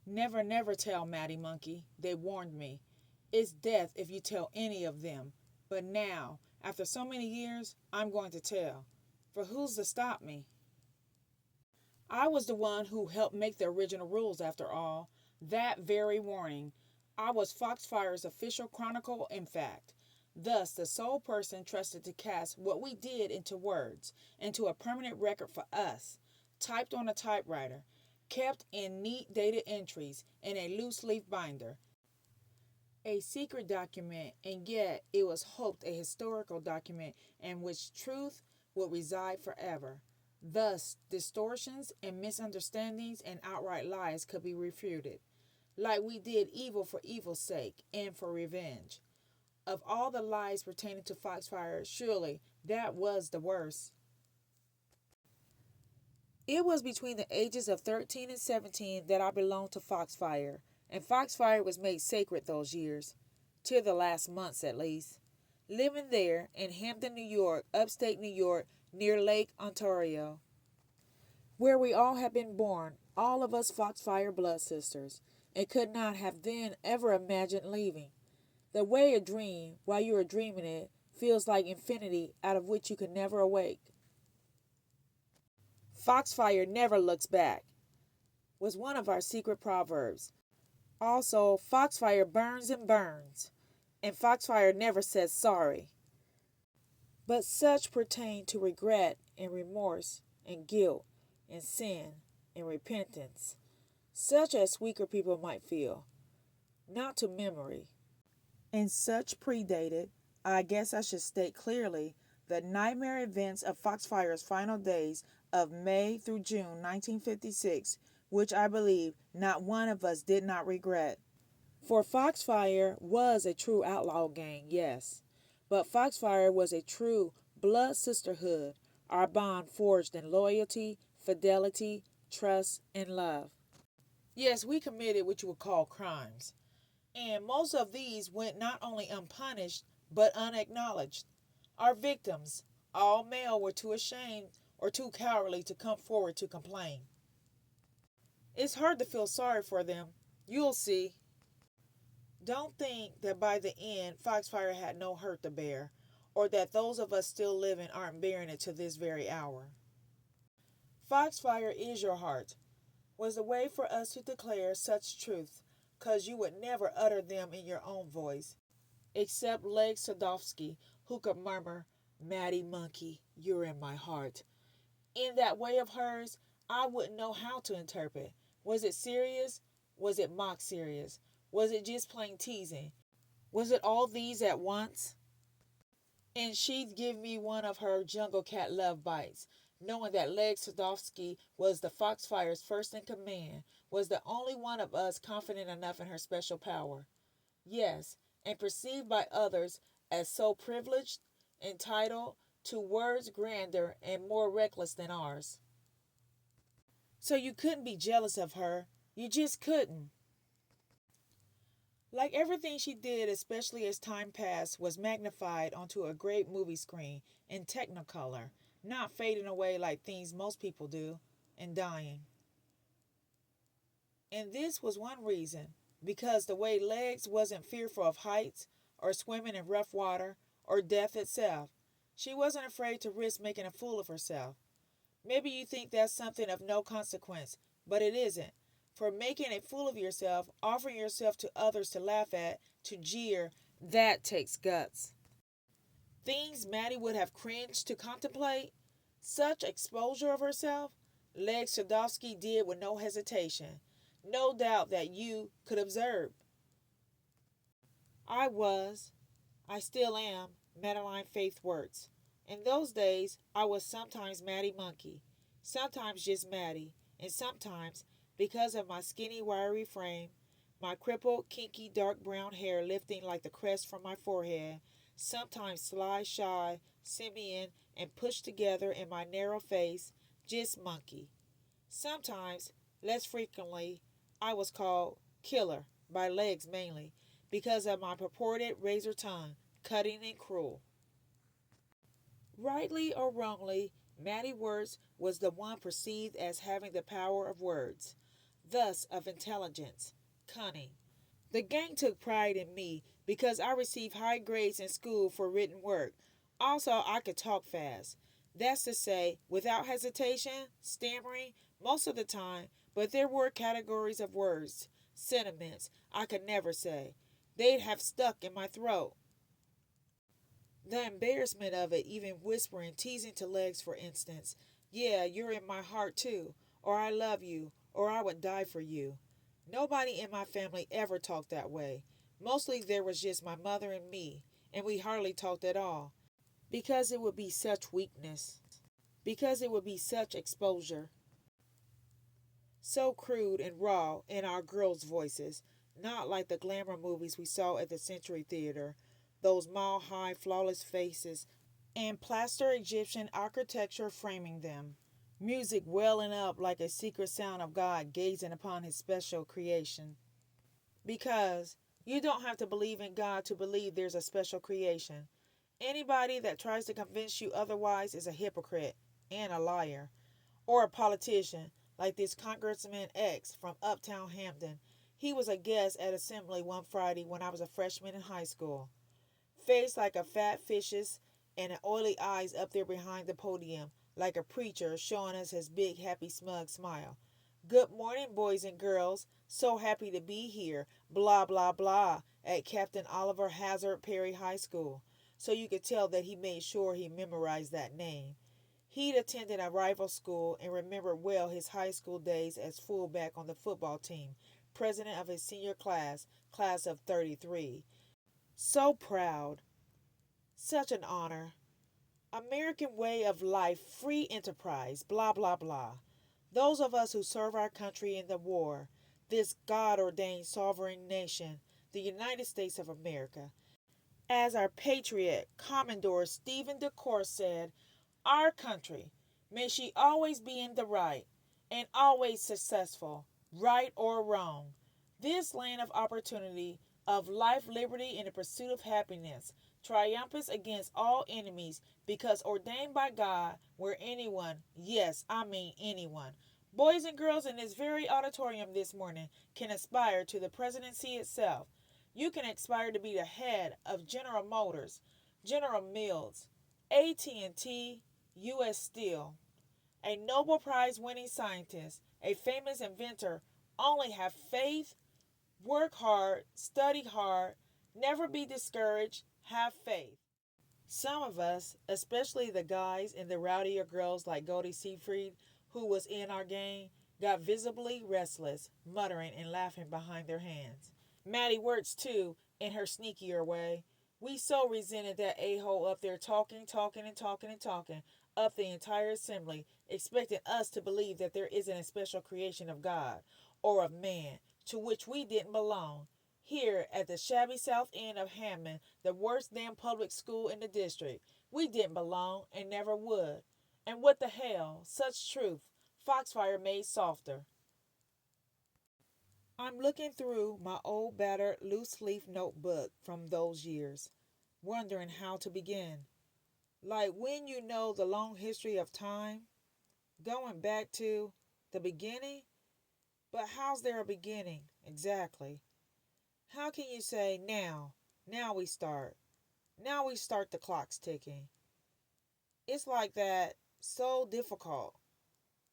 Never, never tell Matty Monkey. They warned me. It's death if you tell any of them. But now, after so many years, I'm going to tell. For who's to stop me? I was the one who helped make the original rules, after all. That very warning. I was Foxfire's official chronicle, in fact. Thus, the sole person trusted to cast what we did into words, into a permanent record for us, typed on a typewriter, kept in neat dated entries in a loose leaf binder. A secret document, and yet it was hoped a historical document in which truth would reside forever. Thus, distortions and misunderstandings and outright lies could be refuted, like we did evil for evil's sake and for revenge. Of all the lies pertaining to Foxfire, surely that was the worst. It was between the ages of 13 and 17 that I belonged to Foxfire, and Foxfire was made sacred those years, till the last months at least. Living there in Hampton, New York, upstate New York, near Lake Ontario, where we all had been born, all of us Foxfire blood sisters, and could not have then ever imagined leaving. The way a dream, while you are dreaming it, feels like infinity out of which you can never awake. Foxfire never looks back was one of our secret proverbs. Also, Foxfire burns and burns, and Foxfire never says sorry. But such pertain to regret and remorse and guilt and sin and repentance, such as weaker people might feel, not to memory. And such predated, I guess I should state clearly, the nightmare events of Foxfire's final days of May through June 1956, which I believe not one of us did not regret. For Foxfire was a true outlaw gang, yes, but Foxfire was a true blood sisterhood, our bond forged in loyalty, fidelity, trust, and love. Yes, we committed what you would call crimes, and most of these went not only unpunished but unacknowledged. Our victims, all male, were too ashamed or too cowardly to come forward to complain. It's hard to feel sorry for them. You'll see. Don't think that by the end Foxfire had no hurt to bear, or that those of us still living aren't bearing it to this very hour. Foxfire is your heart, was the way for us to declare such truths, 'cause you would never utter them in your own voice, except Leg Sadovsky, who could murmur, Matty Monkey, you're in my heart. In that way of hers, I wouldn't know how to interpret. Was it serious? Was it mock serious? Was it just plain teasing? Was it all these at once? And she'd give me one of her jungle cat love bites, knowing that Leg Sadovsky was the Foxfire's first in command, was the only one of us confident enough in her special power. Yes, and perceived by others as so privileged, entitled to words grander and more reckless than ours. So you couldn't be jealous of her. You just couldn't. Like everything she did, especially as time passed, was magnified onto a great movie screen in technicolor, not fading away like things most people do, and dying. And this was one reason, because the way Legs wasn't fearful of heights, or swimming in rough water, or death itself. She wasn't afraid to risk making a fool of herself. Maybe you think that's something of no consequence, but it isn't. For making a fool of yourself, offering yourself to others to laugh at, to jeer, that takes guts. Things Maddie would have cringed to contemplate, such exposure of herself, Leg Sadovsky did with no hesitation. No doubt that you could observe. I was, I still am, Madeline Faith Works. In those days, I was sometimes Matty Monkey, sometimes just Matty, and sometimes, because of my skinny, wiry frame, my crippled, kinky, dark brown hair lifting like the crest from my forehead, sometimes sly, shy, simian, and pushed together in my narrow face, just Monkey. Sometimes, less frequently, I was called Killer, by Legs mainly, because of my purported razor tongue, cutting and cruel. Rightly or wrongly, Mattie Words was the one perceived as having the power of words. thus of intelligence, cunning. The gang took pride in me because I received high grades in school for written work. Also, I could talk fast. That's to say, without hesitation, stammering, most of the time, but there were categories of words, sentiments, I could never say. They'd have stuck in my throat. The embarrassment of it, even whispering, teasing to Legs, for instance. Yeah, you're in my heart too, or I love you, or I would die for you. Nobody in my family ever talked that way. Mostly there was just my mother and me, and we hardly talked at all, because it would be such weakness, because it would be such exposure. So crude and raw in our girls' voices, not like the glamour movies we saw at the Century Theater, those mile high, flawless faces, and plaster Egyptian architecture framing them. Music welling up like a secret sound of God gazing upon his special creation. Because you don't have to believe in God to believe there's a special creation. Anybody that tries to convince you otherwise is a hypocrite and a liar. Or a politician, like this Congressman X from Uptown Hampton. He was a guest at Assembly one Friday when I was a freshman in high school. Face like a fat fish's and oily eyes up there behind the podium, like a preacher showing us his big, happy, smug smile. Good morning, boys and girls. So happy to be here. Blah, blah, blah, at Captain Oliver Hazard Perry High School. So you could tell that he made sure he memorized that name. He'd attended a rival school and remembered well his high school days as fullback on the football team, president of his senior class, class of 33. So proud. Such an honor. American way of life, free enterprise, blah, blah, blah. Those of us who serve our country in the war, this God ordained sovereign nation, the United States of America. As our patriot, Commodore Stephen DeCour said, our country, may she always be in the right, and always successful, right or wrong. This land of opportunity, of life, liberty, and the pursuit of happiness, triumphs against all enemies, because ordained by God, where anyone, yes, I mean anyone, boys and girls in this very auditorium this morning, can aspire to the presidency itself. You can aspire to be the head of General Motors, General Mills, AT&T, U.S. Steel, a Nobel Prize winning scientist, a famous inventor. Only have faith, work hard, study hard, never be discouraged, have faith. Some of us, especially the guys and the rowdier girls like Goldie Seafried, who was in our gang, got visibly restless, muttering and laughing behind their hands. Maddie Wirtz, too, in her sneakier way. We so resented that a-hole up there talking, talking, and talking, and talking up the entire assembly, expecting us to believe that there isn't a special creation of God or of man to which we didn't belong. Here at the shabby south end of Hammond, the worst damn public school in the district, we didn't belong and never would. And what the hell, such truth, Foxfire made softer. I'm looking through my old battered loose leaf notebook from those years, wondering how to begin. Like when you know the long history of time, going back to the beginning, but how's there a beginning exactly? How can you say now we start, now we start the clocks ticking? It's like that, so difficult,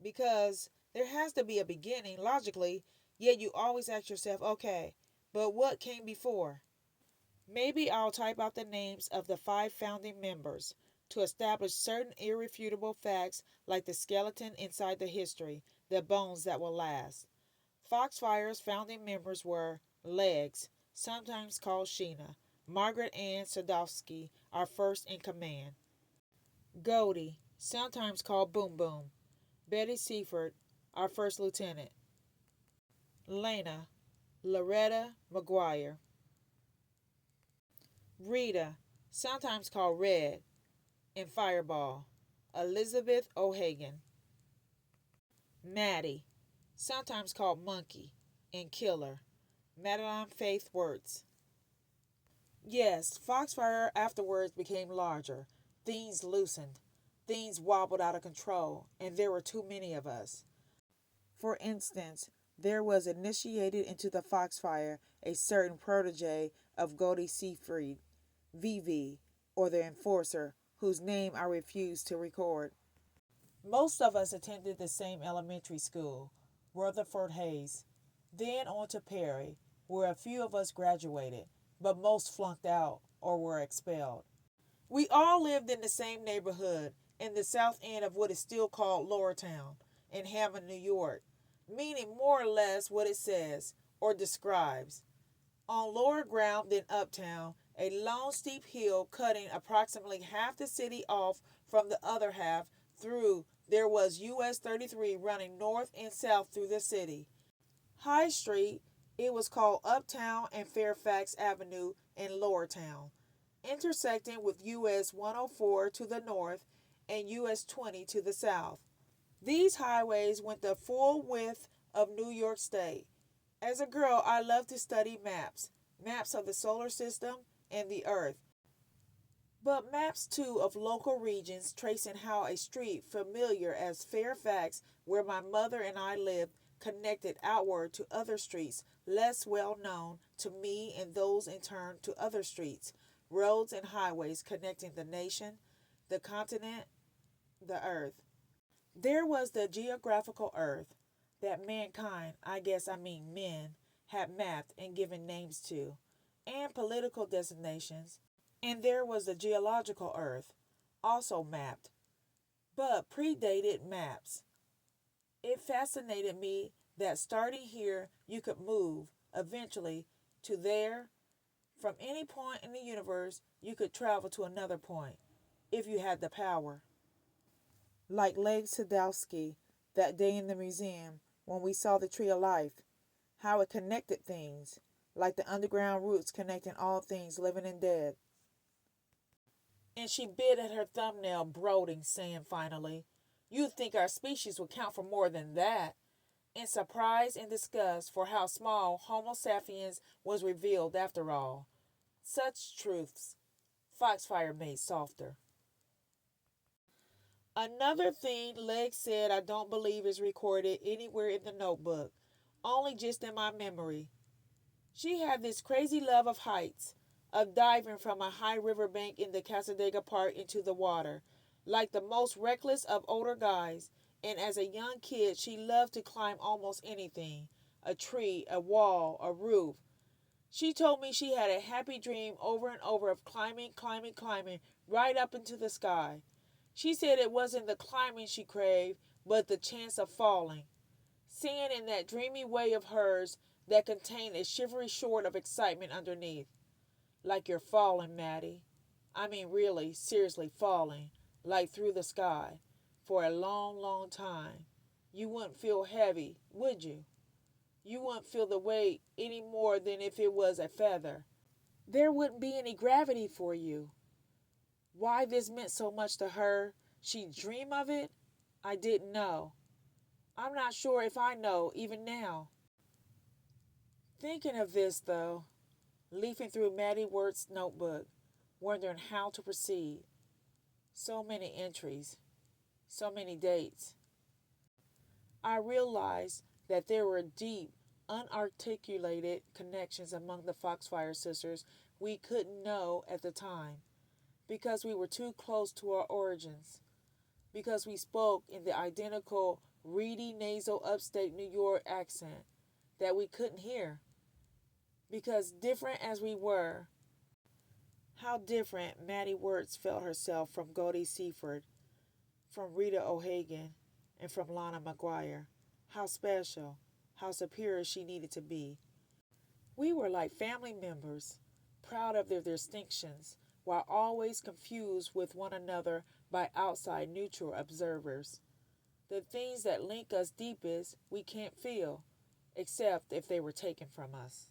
because there has to be a beginning, logically, yet you always ask yourself, okay, but what came before? Maybe I'll type out the names of the 5 founding members to establish certain irrefutable facts like the skeleton inside the history, the bones that will last. Foxfire's founding members were Legs, sometimes called Sheena, Margaret Ann Sadowski, our first in command, Goldie, sometimes called Boom Boom, Betty Seaford, our first lieutenant, Lena, Loretta McGuire, Rita, sometimes called Red, and Fireball, Elizabeth O'Hagan, Maddie, sometimes called Monkey, and Killer, Madeline Faith Wirtz. Yes, Foxfire afterwards became larger. Things loosened. Things wobbled out of control, and there were too many of us. For instance, there was initiated into the Foxfire a certain protege of Kaye-Read, VV, or the enforcer, whose name I refuse to record. Most of us attended the same elementary school, Rutherford Hayes, then on to Perry, where a few of us graduated, but most flunked out or were expelled. We all lived in the same neighborhood, in the south end of what is still called Lower Town, in Hammond, New York, meaning more or less what it says or describes. On lower ground than uptown, a long steep hill cutting approximately half the city off from the other half through, there was US 33 running north and south through the city. High Street, it was called Uptown and Fairfax Avenue in Lower Town, intersecting with US 104 to the north and US 20 to the south. These highways went the full width of New York State. As a girl, I loved to study maps, maps of the solar system and the earth, but maps too of local regions tracing how a street familiar as Fairfax, where my mother and I lived, connected outward to other streets less well known to me and those in turn to other streets, roads and highways connecting the nation, the continent, the earth. There was the geographical earth that mankind, I guess I mean men, had mapped and given names to, and political designations, and there was the geological earth, also mapped, but predated maps. It fascinated me that starting here you could move, eventually, to there. From any point in the universe you could travel to another point, if you had the power. Like Leigh Sadowski, that day in the museum when we saw the Tree of Life, how it connected things, like the underground roots connecting all things living and dead. And she bit at her thumbnail, brooding, saying finally, "You'd think our species would count for more than that." In surprise and disgust for how small Homo sapiens was revealed after all. Such truths Foxfire made softer. Another thing Legg said I don't believe is recorded anywhere in the notebook, only just in my memory. She had this crazy love of heights, of diving from a high riverbank in the Cassadaga Park into the water, like the most reckless of older guys, and as a young kid she loved to climb almost anything, a tree, a wall, a roof. She told me she had a happy dream over and over of climbing, climbing, climbing, right up into the sky. She said it wasn't the climbing she craved, but the chance of falling. Seeing in that dreamy way of hers that contained a shivery short of excitement underneath. Like you're falling, Maddie. I mean really, seriously falling, like through the sky, for a long, long time. You wouldn't feel heavy, would you? You wouldn't feel the weight any more than if it was a feather. There wouldn't be any gravity for you. Why this meant so much to her, she'd dream of it, I didn't know. I'm not sure if I know, even now. Thinking of this, though, leafing through Maddie Wirt's notebook, wondering how to proceed. So many entries, so many dates. I realized that there were deep, unarticulated connections among the Foxfire sisters we couldn't know at the time, because we were too close to our origins, because we spoke in the identical reedy nasal upstate New York accent that we couldn't hear, because different as we were, how different Maddie Wirtz felt herself from Goldie Seaford, from Rita O'Hagan, and from Lana McGuire. How special, how superior she needed to be. We were like family members, proud of their distinctions, while always confused with one another by outside neutral observers. The things that link us deepest we can't feel, except if they were taken from us.